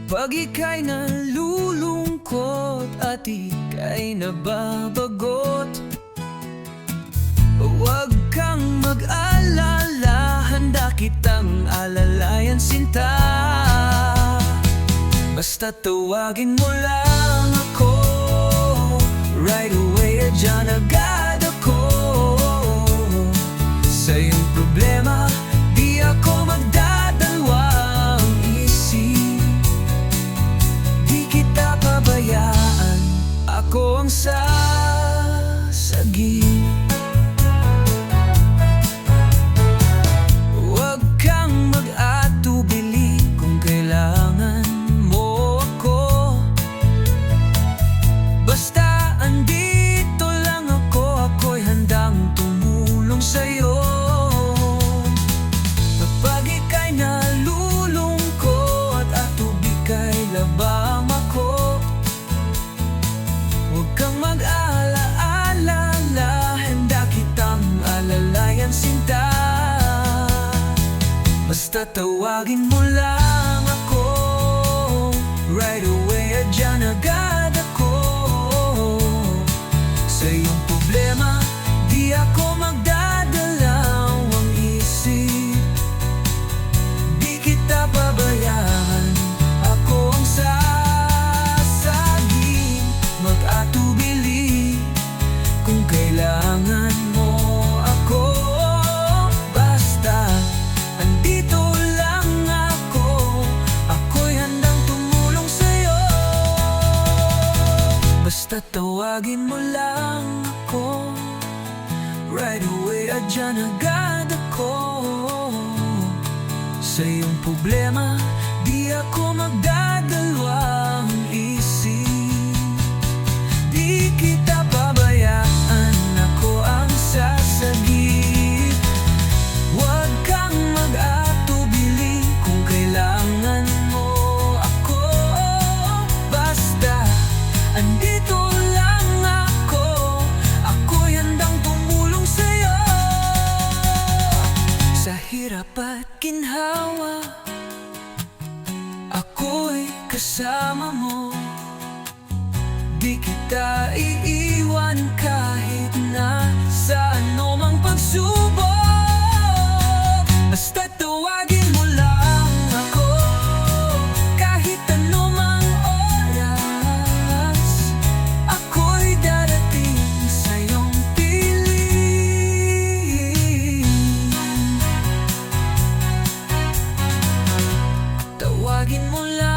Kapag ika'y nalulungkot at ika'y nababagot, huwag kang mag-alala, handa kitang alalayan sinta. Basta tawagin mo lang ako, right away dyan agad ako. Sa iyong problema, di ako magdadalawang isip. Di kita pabayaan, ako ang sasagip. Huwag kang mag-atubili kung kailangan mo ako. Basta andito lang ako, ako'y handang tumulong sa'yo. Kapag ika'y nalulungkot at tubig kay labang ako, huwag kang mag-ala-alala, handa kitang alalayan sinta. Basta tawagin mo lang ako, right away dyan agad ako. Sa iyong problema, di ako magdadalawang isip. Di kita pabayaan, ako ang sasagip. Mag-atubili kung kailangan mo ako. Basta andito lang ako, ako'y handang tumulong sa'yo. Basta tawagin mo lang ako, right away dyan agad ako. Sa iyong problema, di ako magdadalawang isip. Di kita pabayaan, ako ang sasagip. Huwag kang mag-atubili kung kailangan mo ako. Basta andito lang ako, ako'y handang tumulong sa'yo. Sa hirap at ginhawa, ako'y kasama mo. Di kita iiwan kahit na sa anumang pagsubok. Basta tawagin mo lang ako, kahit anumang oras, ako'y darating sa iyong piling. Tawagin mo lang